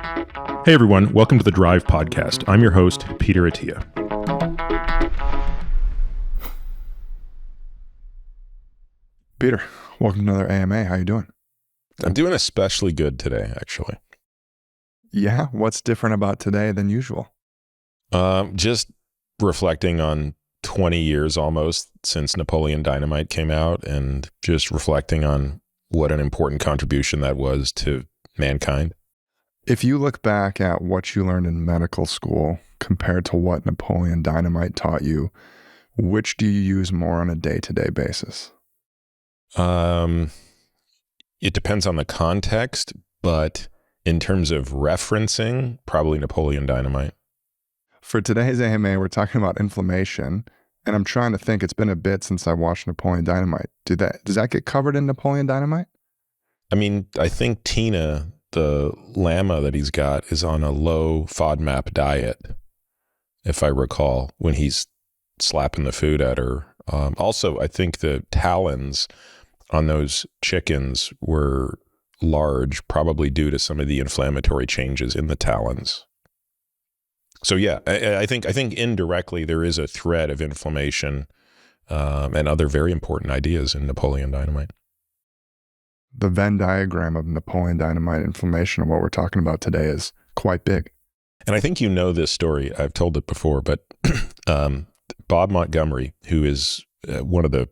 Hey everyone, welcome to the Drive Podcast. I'm your host, Peter Attia. Peter, welcome to another AMA. How you doing? I'm doing especially good today, actually. Yeah? What's different about today than usual? Just reflecting on 20 years almost since Napoleon Dynamite came out, and just reflecting on what an important contribution that was to mankind. If you look back at what you learned in medical school compared to what Napoleon Dynamite taught you, which do you use more on a day-to-day basis? It depends on the context, but in terms of referencing, probably Napoleon Dynamite. For today's AMA, we're talking about inflammation, and I'm trying to think, it's been a bit since I watched Napoleon Dynamite. Does that get covered in Napoleon Dynamite? I mean, I think Tina, the llama that he's got, is on a low FODMAP diet, if I recall, when he's slapping the food at her. Also, I think the talons on those chickens were large, probably due to some of the inflammatory changes in the talons. So yeah, I think indirectly there is a thread of inflammation and other very important ideas in Napoleon Dynamite. The Venn diagram of Napoleon Dynamite inflammation and what we're talking about today is quite big. And I think you know this story. I've told it before, but Bob Montgomery, who is one of the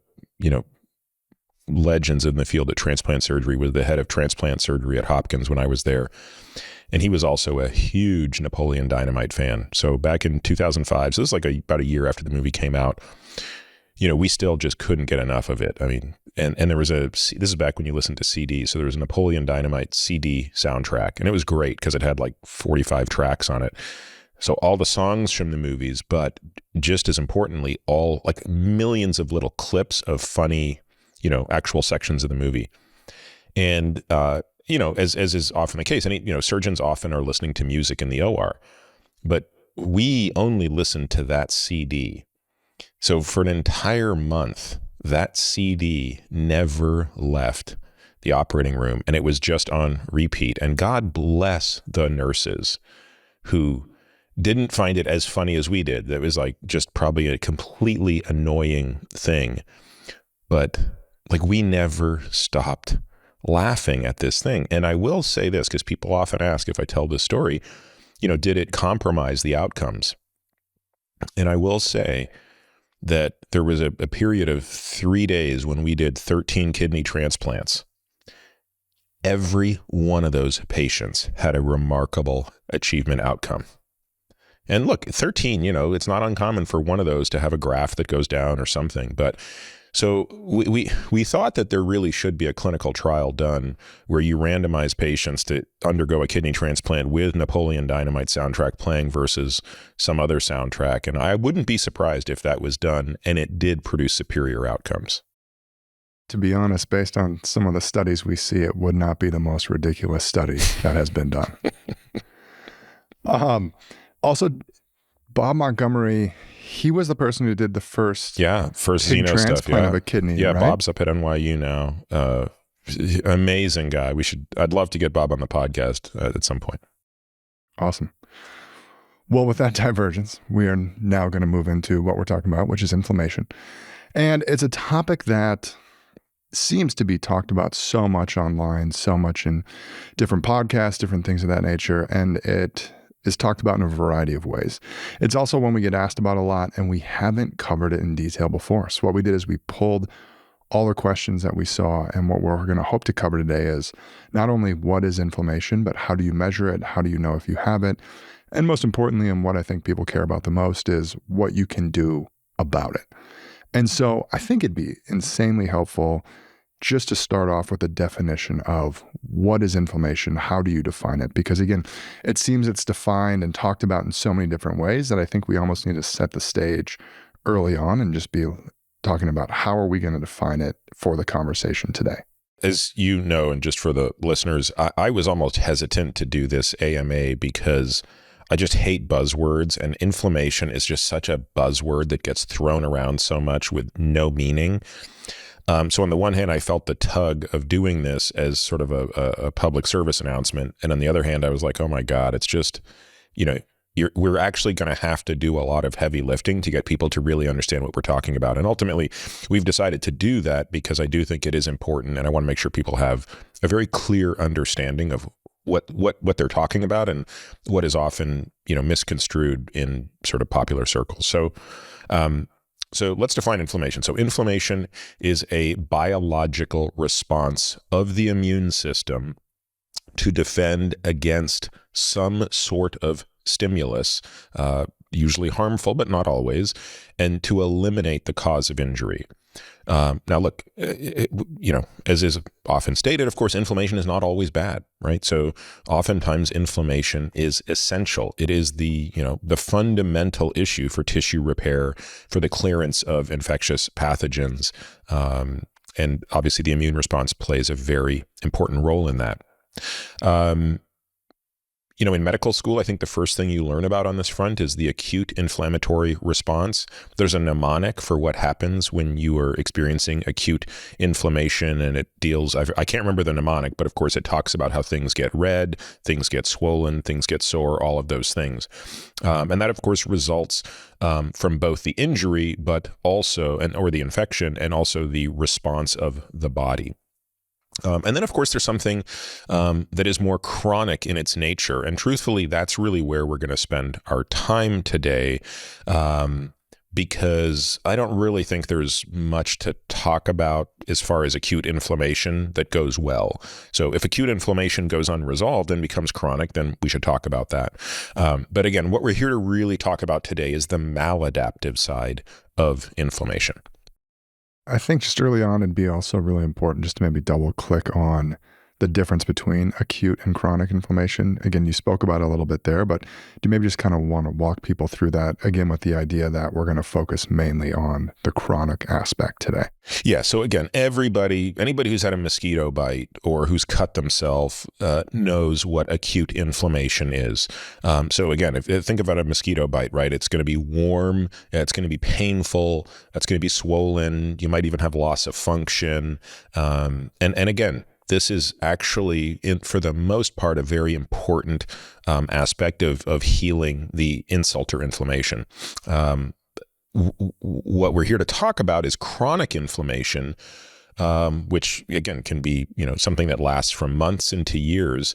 legends in the field of transplant surgery, was the head of transplant surgery at Hopkins when I was there. And he was also a huge Napoleon Dynamite fan. So back in 2005, so this is like about a year after the movie came out, we still just couldn't get enough of it. I mean, and there was this is back when you listened to CDs. So there was a Napoleon Dynamite CD soundtrack, and it was great because it had like 45 tracks on it. So all the songs from the movies, but just as importantly, all like millions of little clips of funny, actual sections of the movie. And, as is often the case, and, surgeons often are listening to music in the OR, but we only listened to that CD. So for an entire month, that CD never left the operating room, and it was just on repeat. And God bless the nurses who didn't find it as funny as we did. That was like just probably a completely annoying thing. But like we never stopped laughing at this thing. And I will say this, because people often ask if I tell this story, did it compromise the outcomes? And I will say that there was a period of 3 days when we did 13 kidney transplants. Every one of those patients had a remarkable achievement outcome. And look, 13, it's not uncommon for one of those to have a graft that goes down or something. But so we thought that there really should be a clinical trial done where you randomize patients to undergo a kidney transplant with Napoleon Dynamite soundtrack playing versus some other soundtrack. And I wouldn't be surprised if that was done, and it did produce superior outcomes. To be honest, based on some of the studies we see, it would not be the most ridiculous study that has been done. Also, Bob Montgomery, he was the person who did the first Xeno transplant of a kidney. Yeah, right? Bob's up at NYU now. Amazing guy. I'd love to get Bob on the podcast at some point. Awesome. Well, with that divergence, we are now going to move into what we're talking about, which is inflammation. And it's a topic that seems to be talked about so much online, so much in different podcasts, different things of that nature, and it is talked about in a variety of ways. It's also one we get asked about a lot, and we haven't covered it in detail before. So what we did is we pulled all the questions that we saw, and what we're going to hope to cover today is not only what is inflammation, but how do you measure it? How do you know if you have it? And most importantly, and what I think people care about the most, is what you can do about it. And so I think it'd be insanely helpful just to start off with a definition of what is inflammation, how do you define it? Because again, it seems it's defined and talked about in so many different ways that I think we almost need to set the stage early on and just be talking about how are we going to define it for the conversation today. As you know, and just for the listeners, I was almost hesitant to do this AMA because I just hate buzzwords, and inflammation is just such a buzzword that gets thrown around so much with no meaning. So on the one hand, I felt the tug of doing this as sort of a public service announcement. And on the other hand, I was like, oh my God, it's just, we're actually going to have to do a lot of heavy lifting to get people to really understand what we're talking about. And ultimately, we've decided to do that because I do think it is important. And I want to make sure people have a very clear understanding of what they're talking about and what is often, misconstrued in sort of popular circles. So let's define inflammation. So inflammation is a biological response of the immune system to defend against some sort of stimulus, usually harmful, but not always, and to eliminate the cause of injury. Now, look, as is often stated, of course, inflammation is not always bad, right? So oftentimes inflammation is essential. It is the fundamental issue for tissue repair, for the clearance of infectious pathogens. And obviously the immune response plays a very important role in that. In medical school, I think the first thing you learn about on this front is the acute inflammatory response. There's a mnemonic for what happens when you are experiencing acute inflammation, and it deals, I can't remember the mnemonic, but of course it talks about how things get red, things get swollen, things get sore, all of those things. And that, of course, results from both the injury, but also, or the infection, and also the response of the body. And then, of course, there's something that is more chronic in its nature. And truthfully, that's really where we're going to spend our time today, because I don't really think there's much to talk about as far as acute inflammation that goes well. So if acute inflammation goes unresolved and becomes chronic, then we should talk about that. But again, what we're here to really talk about today is the maladaptive side of inflammation. I think just early on it'd be also really important just to maybe double click on the difference between acute and chronic inflammation. Again, you spoke about it a little bit there, but do you maybe just kind of want to walk people through that again with the idea that we're going to focus mainly on the chronic aspect today? Yeah. So again, anybody who's had a mosquito bite or who's cut themselves knows what acute inflammation is. So again, think about a mosquito bite, right? It's going to be warm. It's going to be painful. It's going to be swollen. You might even have loss of function. And again, this is actually, for the most part, a very important aspect of healing the insult or inflammation. What we're here to talk about is chronic inflammation, which again can be something that lasts from months into years.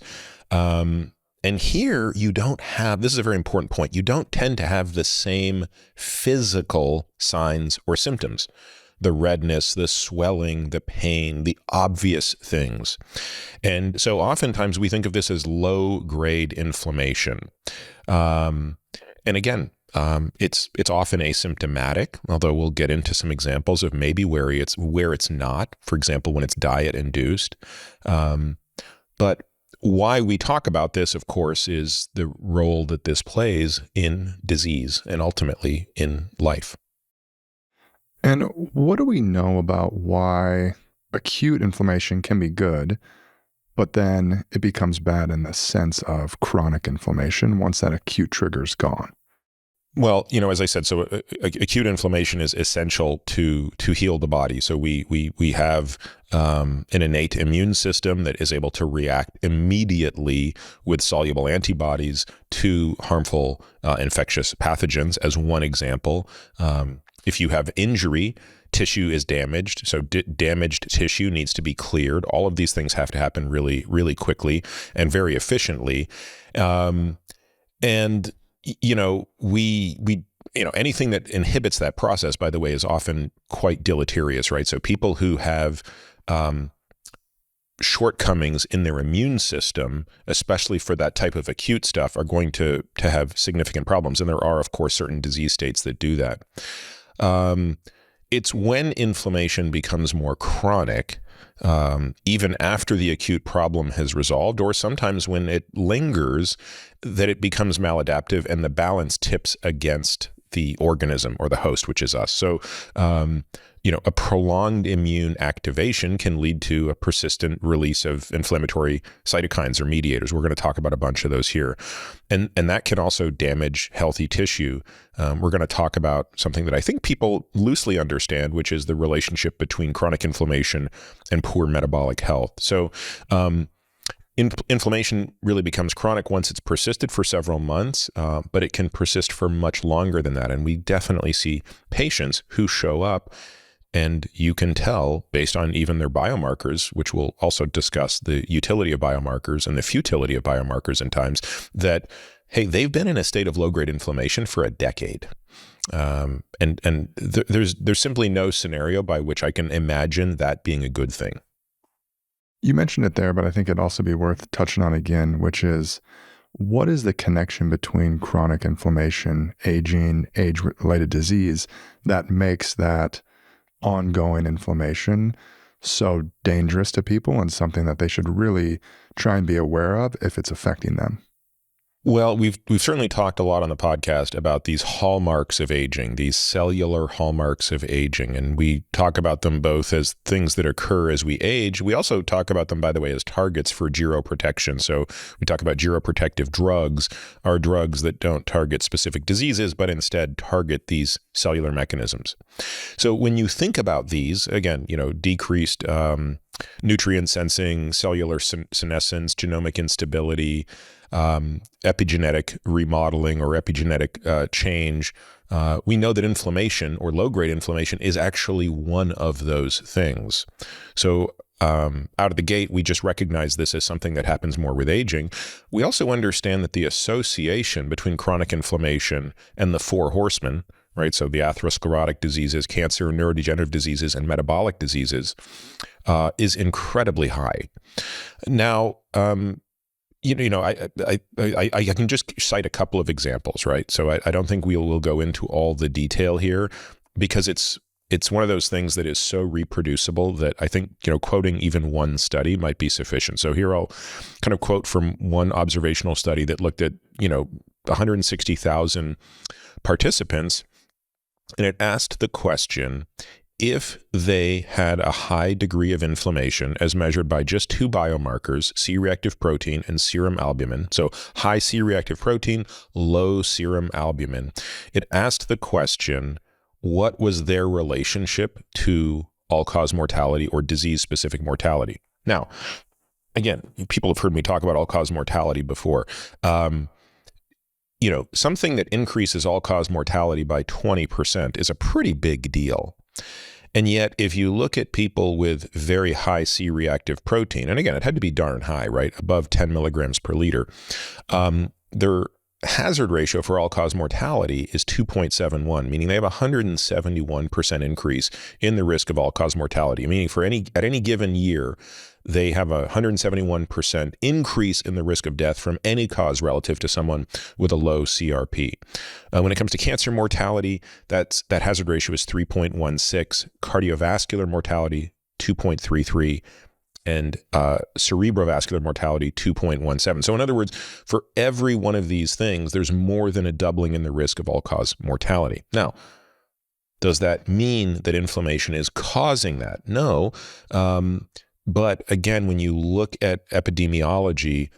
And here you don't have, this is a very important point, you don't tend to have the same physical signs or symptoms. The redness, the swelling, the pain, the obvious things. And so oftentimes we think of this as low-grade inflammation. And again, it's often asymptomatic, although we'll get into some examples of maybe where it's not, for example, when it's diet-induced. But why we talk about this, of course, is the role that this plays in disease and ultimately in life. And what do we know about why acute inflammation can be good, but then it becomes bad in the sense of chronic inflammation once that acute trigger's gone? Well, as I said, so acute inflammation is essential to heal the body. So we have an innate immune system that is able to react immediately with soluble antibodies to harmful infectious pathogens, as one example. If you have injury, tissue is damaged, so damaged tissue needs to be cleared. All of these things have to happen really, really quickly and very efficiently. And anything that inhibits that process, by the way, is often quite deleterious, right? So people who have shortcomings in their immune system, especially for that type of acute stuff, are going to have significant problems. And there are, of course, certain disease states that do that. It's when inflammation becomes more chronic, even after the acute problem has resolved, or sometimes when it lingers, that it becomes maladaptive and the balance tips against the organism or the host, which is us. So a prolonged immune activation can lead to a persistent release of inflammatory cytokines or mediators. We're going to talk about a bunch of those here. And that can also damage healthy tissue. We're going to talk about something that I think people loosely understand, which is the relationship between chronic inflammation and poor metabolic health. So inflammation really becomes chronic once it's persisted for several months, but it can persist for much longer than that. And we definitely see patients who show up, and you can tell based on even their biomarkers, which we'll also discuss the utility of biomarkers and the futility of biomarkers in times, that, hey, they've been in a state of low-grade inflammation for a decade. There's simply no scenario by which I can imagine that being a good thing. You mentioned it there, but I think it'd also be worth touching on again, which is, what is the connection between chronic inflammation, aging, age-related disease that makes that ongoing inflammation so dangerous to people and something that they should really try and be aware of if it's affecting them? Well, we've certainly talked a lot on the podcast about these hallmarks of aging, these cellular hallmarks of aging, and we talk about them both as things that occur as we age. We also talk about them, by the way, as targets for geroprotection. So we talk about geroprotective drugs are drugs that don't target specific diseases, but instead target these cellular mechanisms. So when you think about these, again, decreased nutrient sensing, cellular senescence, genomic instability, epigenetic remodeling or epigenetic change, we know that inflammation or low-grade inflammation is actually one of those things. So out of the gate, we just recognize this as something that happens more with aging. We also understand that the association between chronic inflammation and the four horsemen, right? So the atherosclerotic diseases, cancer, neurodegenerative diseases, and metabolic diseases is incredibly high. Now, I can just cite a couple of examples, right? So I don't think we'll go into all the detail here, because it's one of those things that is so reproducible that I think, quoting even one study might be sufficient. So here I'll kind of quote from one observational study that looked at, 160,000 participants, and it asked the question, if they had a high degree of inflammation as measured by just two biomarkers, C-reactive protein and serum albumin, so high C-reactive protein, low serum albumin, it asked the question, what was their relationship to all-cause mortality or disease-specific mortality? Now, again, people have heard me talk about all-cause mortality before. Something that increases all-cause mortality by 20% is a pretty big deal. And yet, if you look at people with very high C-reactive protein, and again, it had to be darn high, right? Above 10 milligrams per liter, their hazard ratio for all-cause mortality is 2.71, meaning they have a 171% increase in the risk of all-cause mortality, meaning at any given year, they have a 171% increase in the risk of death from any cause relative to someone with a low CRP. When it comes to cancer mortality, that hazard ratio is 3.16, cardiovascular mortality 2.33, and cerebrovascular mortality 2.17. So in other words, for every one of these things, there's more than a doubling in the risk of all-cause mortality. Now, does that mean that inflammation is causing that? No. But again, when you look at epidemiology,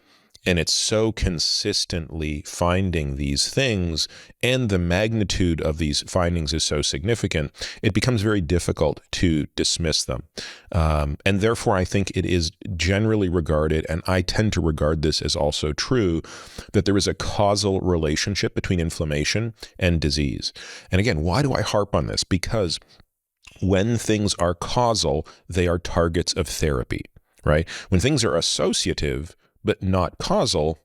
and it's so consistently finding these things, and the magnitude of these findings is so significant, it becomes very difficult to dismiss them. And therefore, I think it is generally regarded, and I tend to regard this as also true, that there is a causal relationship between inflammation and disease. And again, why do I harp on this? Because when things are causal, they are targets of therapy, right? When things are associative but not causal,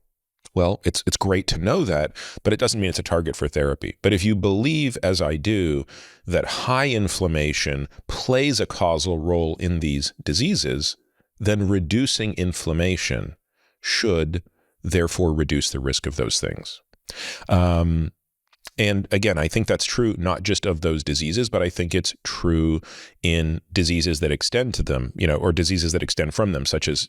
well, it's great to know that, but it doesn't mean it's a target for therapy. But if you believe, as I do, that high inflammation plays a causal role in these diseases, then reducing inflammation should therefore reduce the risk of those things. And again, I think that's true not just of those diseases, but I think it's true in diseases that extend to them, or diseases that extend from them, such as,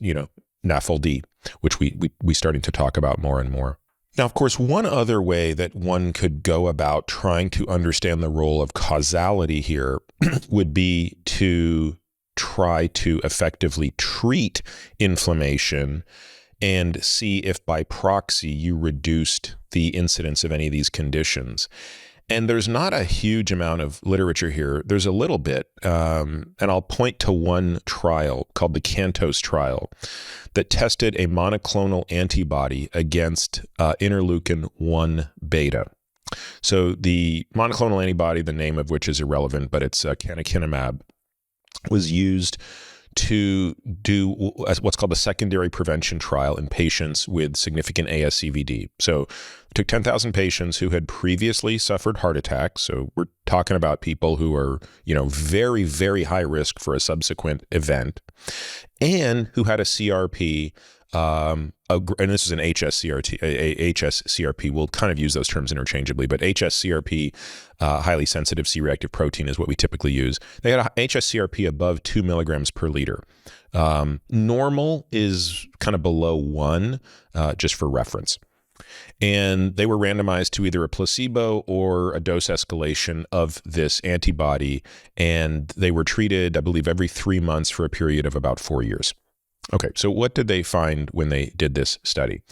NAFLD, which we starting to talk about more and more. Now, of course, one other way that one could go about trying to understand the role of causality here would be to try to effectively treat inflammation and see if by proxy you reduced the incidence of any of these conditions. And there's not a huge amount of literature here. There's a little bit, and I'll point to one trial called the CANTOS trial that tested a monoclonal antibody against interleukin-1 beta. So the monoclonal antibody, the name of which is irrelevant, but it's canakinumab, was used to do what's called a secondary prevention trial in patients with significant ASCVD. So we took 10,000 patients who had previously suffered heart attacks. So we're talking about people who are, very, very high risk for a subsequent event, and who had a CRP, and this is an HSCRP. We'll kind of use those terms interchangeably, but HSCRP, highly sensitive C-reactive protein, is what we typically use. They had a HSCRP above 2 milligrams per liter. Normal is kind of below 1, just for reference. And they were randomized to either a placebo or a dose escalation of this antibody, and they were treated, I believe, every 3 months for a period of about 4 years. Okay, so what did they find when they did this study?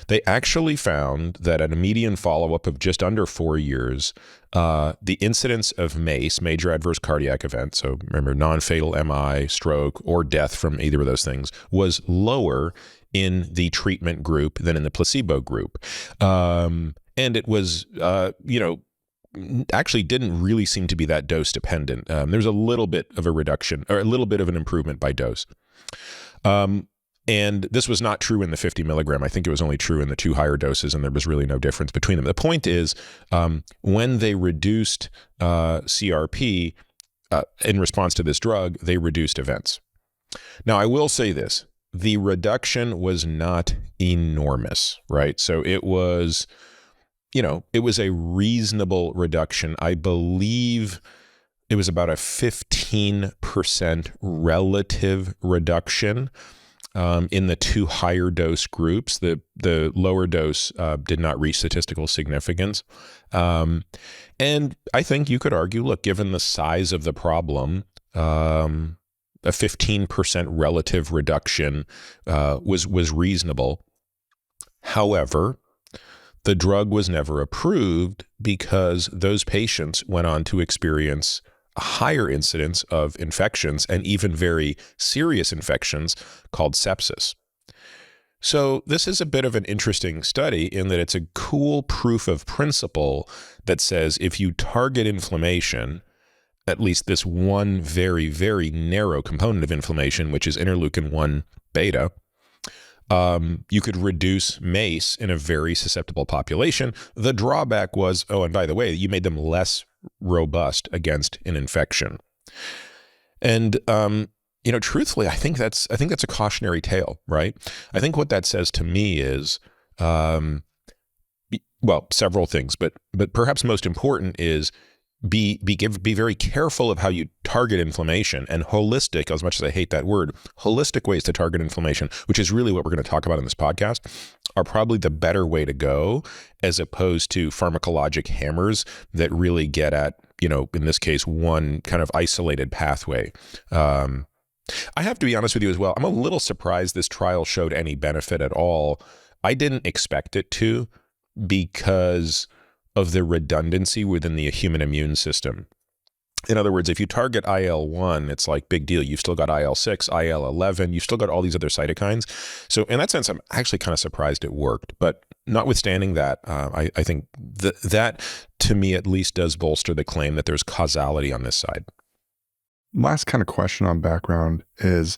They actually found that at a median follow-up of just under 4 years, the incidence of MACE, major adverse cardiac event, so remember non-fatal MI, stroke, or death from either of those things, was lower in the treatment group than in the placebo group. And it was, actually didn't really seem to be that dose dependent. There's a little bit of a reduction, or a little bit of an improvement by dose. And this was not true in the 50 milligram. I think it was only true in the 2 higher doses, and there was really no difference between them. The point is, when they reduced CRP in response to this drug, they reduced events. Now, I will say this. The reduction was not enormous, right? So it was, it was a reasonable reduction. I believe it was about a 15% relative reduction in the 2 higher dose groups. The lower dose did not reach statistical significance. And I think you could argue, look, given the size of the problem, a 15% relative reduction was reasonable. However, the drug was never approved because those patients went on to experience a higher incidence of infections, and even very serious infections called sepsis. So this is a bit of an interesting study in that it's a cool proof of principle that says if you target inflammation, at least this one very, very narrow component of inflammation, which is interleukin-1 beta, you could reduce MACE in a very susceptible population. The drawback was, and by the way, you made them less robust against an infection. And, truthfully, I think that's a cautionary tale, right? I think what that says to me is, several things, but perhaps most important is be very careful of how you target inflammation, and holistic, as much as I hate that word, holistic ways to target inflammation, which is really what we're going to talk about in this podcast, are probably the better way to go, as opposed to pharmacologic hammers that really get at, in this case, one kind of isolated pathway. I have to be honest with you as well. I'm a little surprised this trial showed any benefit at all. I didn't expect it to, because of the redundancy within the human immune system. In other words, if you target IL-1, it's like big deal. You've still got IL-6, IL-11, you've still got all these other cytokines. So in that sense, I'm actually kind of surprised it worked. But notwithstanding that, I think that to me at least does bolster the claim that there's causality on this side. Last kind of question on background is,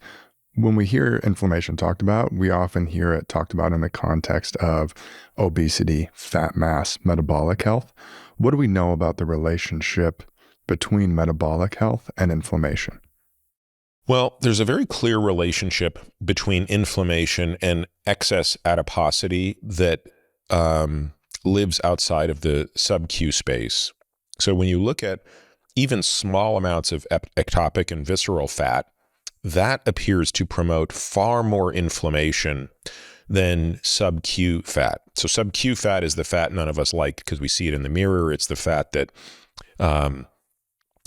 when we hear inflammation talked about, we often hear it talked about in the context of obesity, fat mass, metabolic health. What do we know about the relationship between metabolic health and inflammation? Well, there's a very clear relationship between inflammation and excess adiposity that lives outside of the sub-Q space. So when you look at even small amounts of ectopic and visceral fat, that appears to promote far more inflammation than sub-Q fat. So sub-Q fat is the fat none of us like because we see it in the mirror. It's the fat that,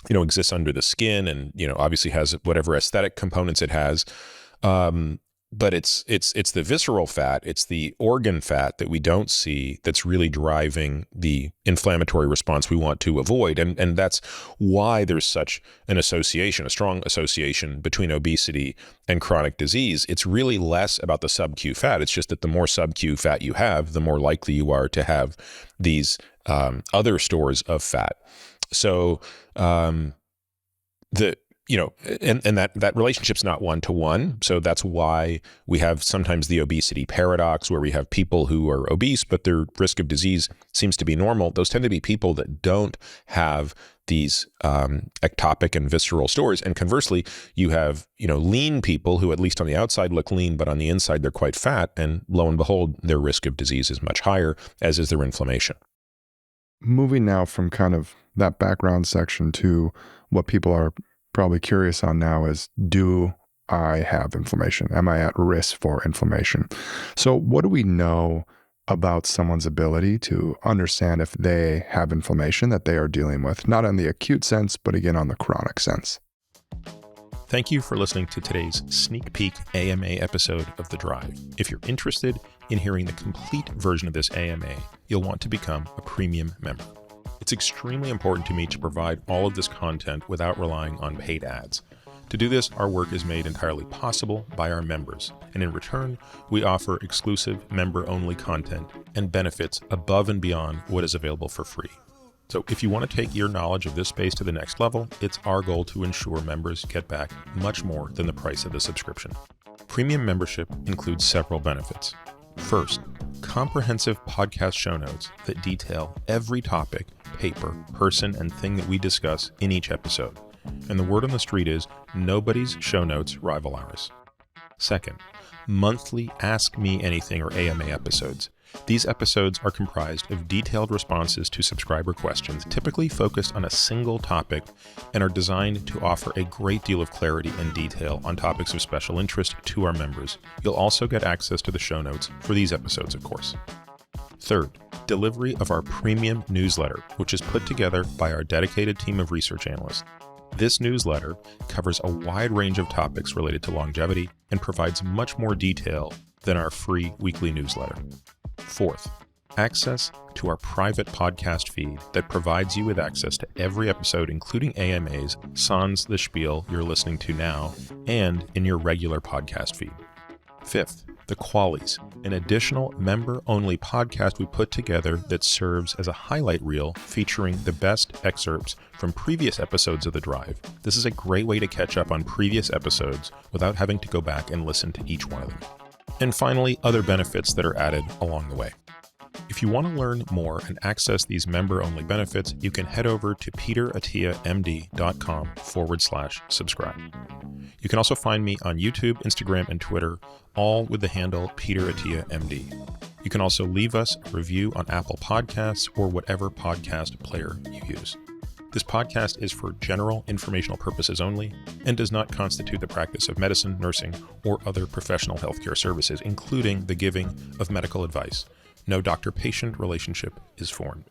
exists under the skin and, obviously has whatever aesthetic components it has. But it's the visceral fat, it's the organ fat that we don't see that's really driving the inflammatory response we want to avoid. And that's why there's such an association, a strong association between obesity and chronic disease. It's really less about the sub-Q fat. It's just that the more sub-Q fat you have, the more likely you are to have these other stores of fat. So that relationship's not one-to-one. So that's why we have sometimes the obesity paradox where we have people who are obese, but their risk of disease seems to be normal. Those tend to be people that don't have these ectopic and visceral stores. And conversely, you have, lean people who at least on the outside look lean, but on the inside, they're quite fat. And lo and behold, their risk of disease is much higher, as is their inflammation. Moving now from kind of that background section to what people are probably curious on now is, do I have inflammation? Am I at risk for inflammation? So what do we know about someone's ability to understand if they have inflammation that they are dealing with, not in the acute sense, but again, on the chronic sense? Thank you for listening to today's sneak peek AMA episode of The Drive. If you're interested in hearing the complete version of this AMA, you'll want to become a premium member. It's extremely important to me to provide all of this content without relying on paid ads. To do this, our work is made entirely possible by our members, and in return, we offer exclusive member-only content and benefits above and beyond what is available for free. So if you want to take your knowledge of this space to the next level, it's our goal to ensure members get back much more than the price of the subscription. Premium membership includes several benefits. First, comprehensive podcast show notes that detail every topic, paper, person, and thing that we discuss in each episode. And the word on the street is nobody's show notes rival ours. Second, monthly Ask Me Anything or AMA episodes. These episodes are comprised of detailed responses to subscriber questions, typically focused on a single topic, and are designed to offer a great deal of clarity and detail on topics of special interest to our members. You'll also get access to the show notes for these episodes, of course. Third, delivery of our premium newsletter, which is put together by our dedicated team of research analysts. This newsletter covers a wide range of topics related to longevity and provides much more detail than our free weekly newsletter. Fourth, access to our private podcast feed that provides you with access to every episode, including AMAs, sans the spiel you're listening to now, and in your regular podcast feed. Fifth, the Qualies, an additional member-only podcast we put together that serves as a highlight reel featuring the best excerpts from previous episodes of The Drive. This is a great way to catch up on previous episodes without having to go back and listen to each one of them. And finally, other benefits that are added along the way. If you want to learn more and access these member-only benefits, you can head over to peterattiamd.com/subscribe. You can also find me on YouTube, Instagram, and Twitter, all with the handle PeterAttiaMD. You can also leave us a review on Apple Podcasts or whatever podcast player you use. This podcast is for general informational purposes only and does not constitute the practice of medicine, nursing, or other professional healthcare services, including the giving of medical advice. No doctor-patient relationship is formed.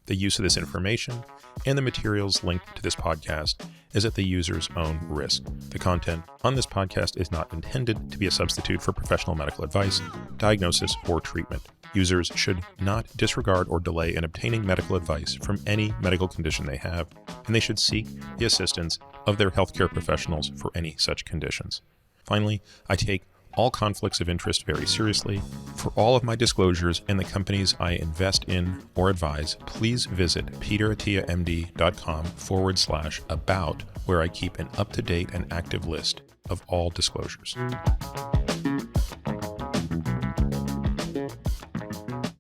The use of this information and the materials linked to this podcast is at the user's own risk. The content on this podcast is not intended to be a substitute for professional medical advice, diagnosis, or treatment. Users should not disregard or delay in obtaining medical advice from any medical condition they have, and they should seek the assistance of their healthcare professionals for any such conditions. Finally, I take all conflicts of interest very seriously. For all of my disclosures and the companies I invest in or advise, please visit peterattiamd.com/about, where I keep an up-to-date and active list of all disclosures.